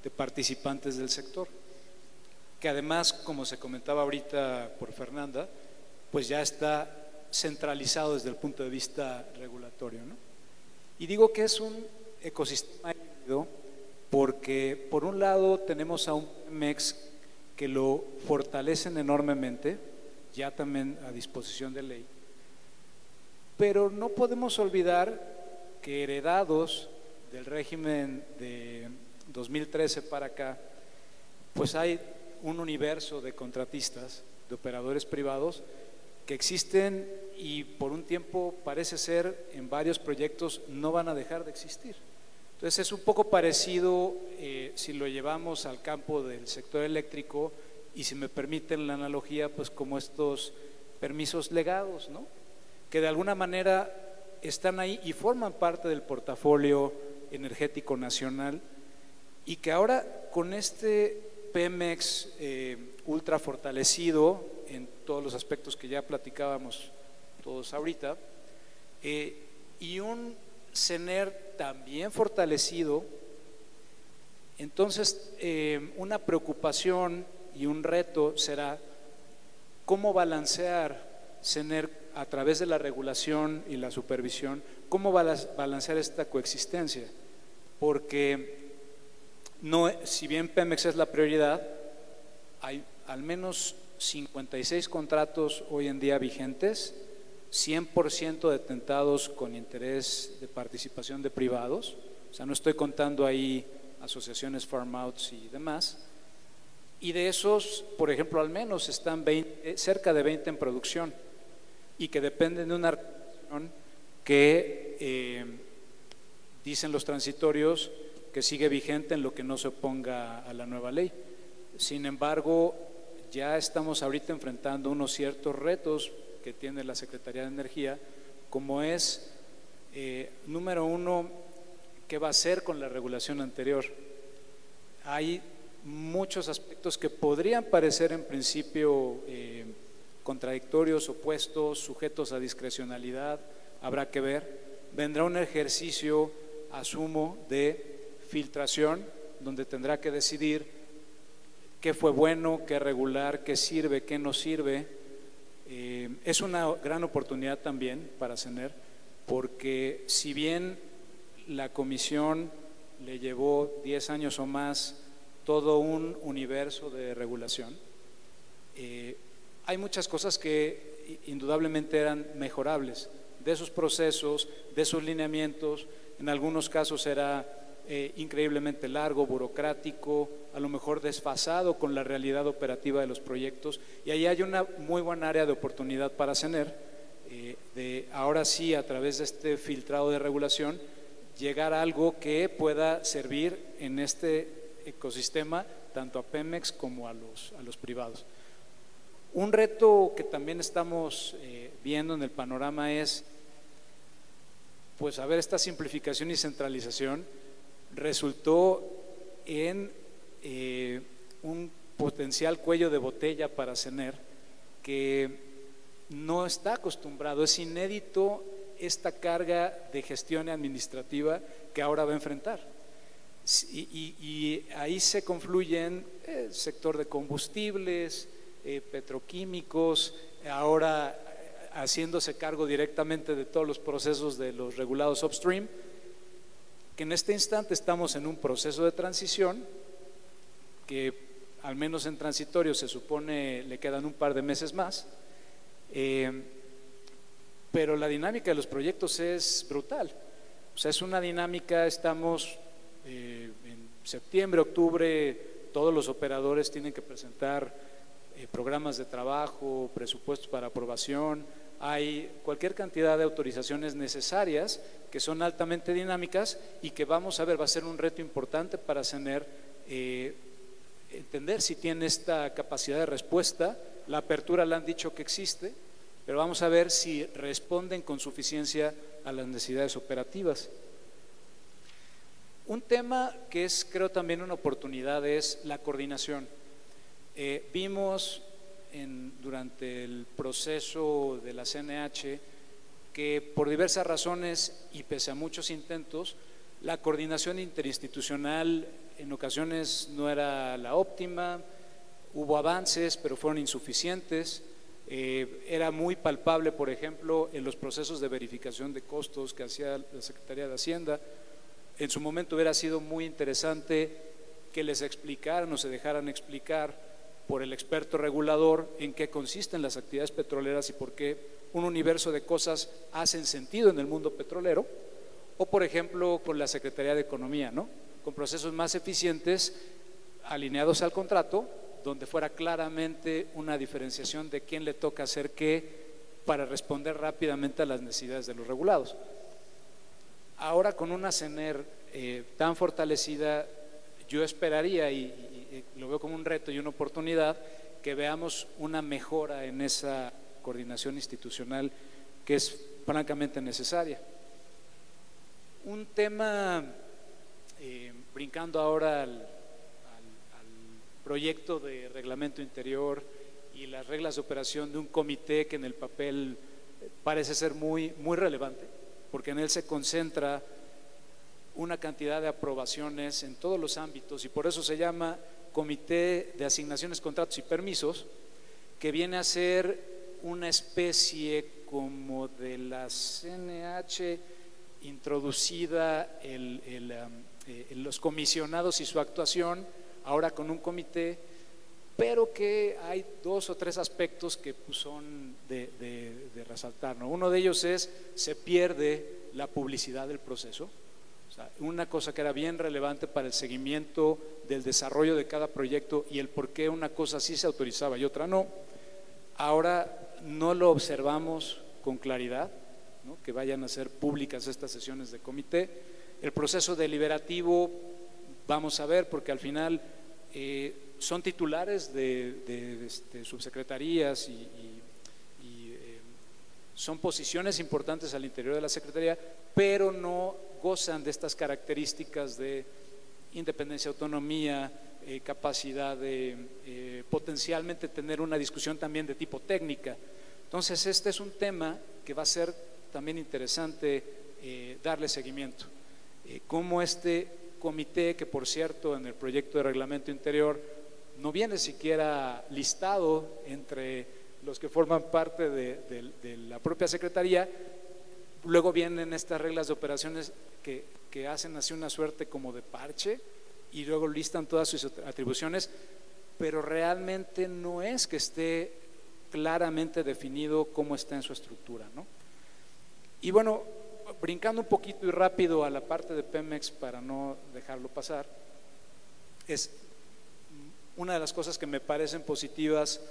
de participantes del sector, que además, como se comentaba ahorita por Fernanda, pues ya está centralizado desde el punto de vista regulatorio, ¿no? Y digo que es un ecosistema híbrido porque por un lado tenemos a un MEX que lo fortalecen enormemente, ya también a disposición de ley, pero no podemos olvidar que heredados del régimen de 2013 para acá, pues hay un universo de contratistas, de operadores privados que existen y por un tiempo parece ser en varios proyectos no van a dejar de existir. Entonces es un poco parecido si lo llevamos al campo del sector eléctrico y, si me permiten la analogía, pues como estos permisos legados, ¿no?, que de alguna manera están ahí y forman parte del portafolio energético nacional, y que ahora con este Pemex ultra fortalecido en todos los aspectos que ya platicábamos todos ahorita, y un CENER también fortalecido. Entonces, una preocupación y un reto será cómo balancear CENER a través de la regulación y la supervisión, cómo balancear esta coexistencia, porque no, si bien Pemex es la prioridad, hay al menos 56 contratos hoy en día vigentes, 100% detentados con interés de participación de privados, o sea, no estoy contando ahí asociaciones farm outs y demás, y de esos, por ejemplo, al menos están cerca de 20 en producción y que dependen de una regulación que dicen los transitorios que sigue vigente en lo que no se oponga a la nueva ley. Sin embargo, ya estamos ahorita enfrentando unos ciertos retos que tiene la Secretaría de Energía, como es, número uno, ¿qué va a hacer con la regulación anterior? Hay muchos aspectos que podrían parecer en principio contradictorios, opuestos, sujetos a discrecionalidad, habrá que ver. Vendrá un ejercicio, asumo, de filtración, donde tendrá que decidir qué fue bueno, qué regular, qué sirve, qué no sirve. Es una gran oportunidad también para CENER, porque si bien la comisión le llevó 10 años o más todo un universo de regulación, hay muchas cosas que indudablemente eran mejorables, de esos procesos, de esos lineamientos. En algunos casos era increíblemente largo, burocrático, a lo mejor desfasado con la realidad operativa de los proyectos, y ahí hay una muy buena área de oportunidad para CENER, de ahora sí, a través de este filtrado de regulación, llegar a algo que pueda servir en este ecosistema tanto a Pemex como a los privados. Un reto que también estamos viendo en el panorama es, pues, a ver, esta simplificación y centralización resultó en un potencial cuello de botella para CENER que no está acostumbrado, es inédito esta carga de gestión administrativa que ahora va a enfrentar. Y ahí se confluyen el sector de combustibles, petroquímicos, ahora haciéndose cargo directamente de todos los procesos de los regulados upstream, que en este instante estamos en un proceso de transición que al menos en transitorio se supone le quedan un par de meses más, pero la dinámica de los proyectos es brutal. O sea, es una dinámica, estamos en septiembre, octubre, todos los operadores tienen que presentar programas de trabajo, presupuestos para aprobación, hay cualquier cantidad de autorizaciones necesarias que son altamente dinámicas y que vamos a ver, va a ser un reto importante para CENER entender si tiene esta capacidad de respuesta. La apertura la han dicho que existe, pero vamos a ver si responden con suficiencia a las necesidades operativas. Un tema que es, creo, también una oportunidad es la coordinación. Vimos durante el proceso de la CNH que por diversas razones y pese a muchos intentos, la coordinación interinstitucional en ocasiones no era la óptima, hubo avances pero fueron insuficientes. Era muy palpable, por ejemplo, en los procesos de verificación de costos que hacía la Secretaría de Hacienda. En su momento hubiera sido muy interesante que les explicaran o se dejaran explicar por el experto regulador en qué consisten las actividades petroleras y por qué un universo de cosas hacen sentido en el mundo petrolero, o por ejemplo con la Secretaría de Economía, ¿no? Con procesos más eficientes alineados al contrato, donde fuera claramente una diferenciación de quién le toca hacer qué para responder rápidamente a las necesidades de los regulados. Ahora con una CENER tan fortalecida, yo esperaría y lo veo como un reto y una oportunidad que veamos una mejora en esa coordinación institucional que es francamente necesaria. Un tema, brincando ahora al proyecto de reglamento interior y las reglas de operación de un comité que en el papel parece ser muy relevante, porque en él se concentra una cantidad de aprobaciones en todos los ámbitos y por eso se llama Comité de Asignaciones, Contratos y Permisos, que viene a ser una especie como de la CNH introducida en los comisionados y su actuación, ahora con un comité, pero que hay 2 o 3 aspectos que pues, son de resaltar, ¿no? Uno de ellos es, se pierde la publicidad del proceso. O sea, una cosa que era bien relevante para el seguimiento del desarrollo de cada proyecto y el por qué una cosa sí se autorizaba y otra no, ahora no lo observamos con claridad, ¿no? Que vayan a ser públicas estas sesiones de comité. El proceso deliberativo, vamos a ver, porque al final son titulares de subsecretarías y son posiciones importantes al interior de la Secretaría, pero no gozan de estas características de independencia, autonomía, capacidad de potencialmente tener una discusión también de tipo técnica. Entonces este es un tema que va a ser también interesante darle seguimiento. Cómo este comité, que por cierto en el proyecto de reglamento interior no viene siquiera listado entre los que forman parte de la propia Secretaría, luego vienen estas reglas de operaciones que hacen así una suerte como de parche y luego listan todas sus atribuciones, pero realmente no es que esté claramente definido cómo está en su estructura, ¿no? Y bueno, brincando un poquito y rápido a la parte de Pemex para no dejarlo pasar, es una de las cosas que me parecen positivas,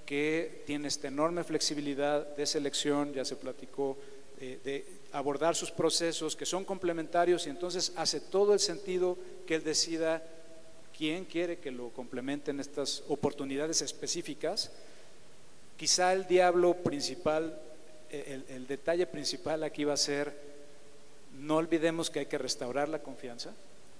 que tiene esta enorme flexibilidad de selección, ya se platicó, de abordar sus procesos que son complementarios y entonces hace todo el sentido que él decida quién quiere que lo complementen estas oportunidades específicas. Quizá el diablo principal, el detalle principal aquí va a ser, no olvidemos que hay que restaurar la confianza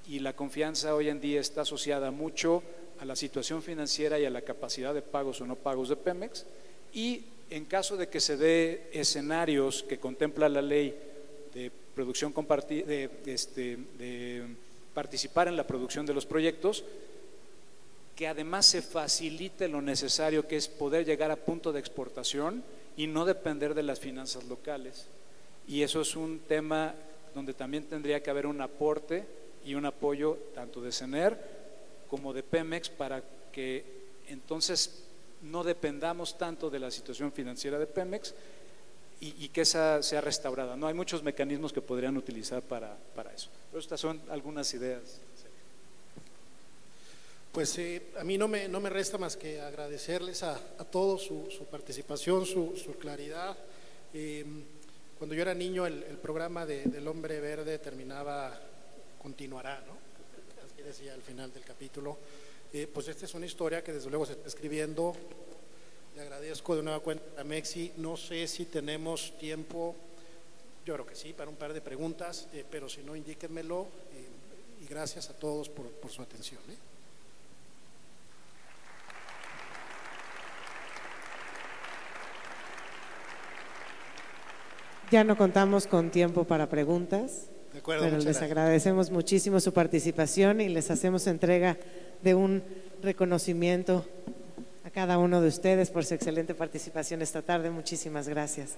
y la confianza hoy en día está asociada mucho a la situación financiera y a la capacidad de pagos o no pagos de Pemex, y en caso de que se dé escenarios que contempla la ley de producción compartida, de participar en la producción de los proyectos, que además se facilite lo necesario, que es poder llegar a punto de exportación y no depender de las finanzas locales. Y eso es un tema donde también tendría que haber un aporte y un apoyo tanto de CENER como de Pemex para que entonces no dependamos tanto de la situación financiera de Pemex y que esa sea restaurada, ¿no? Hay muchos mecanismos que podrían utilizar para eso. Pero estas son algunas ideas. Pues a mí no me resta más que agradecerles a todos su participación, su claridad. Cuando yo era niño el programa del Hombre Verde terminaba, continuará, ¿no? Así decía al final del capítulo. Pues esta es una historia que desde luego se está escribiendo. Le agradezco de nueva cuenta a Mexi. No sé si tenemos tiempo, yo creo que sí, para un par de preguntas, pero si no, indíquenmelo. Y gracias a todos por su atención. Ya no contamos con tiempo para preguntas, De acuerdo, pero les gracias. agradecemos muchísimo su participación y les hacemos entrega de un reconocimiento a cada uno de ustedes por su excelente participación esta tarde. Muchísimas gracias.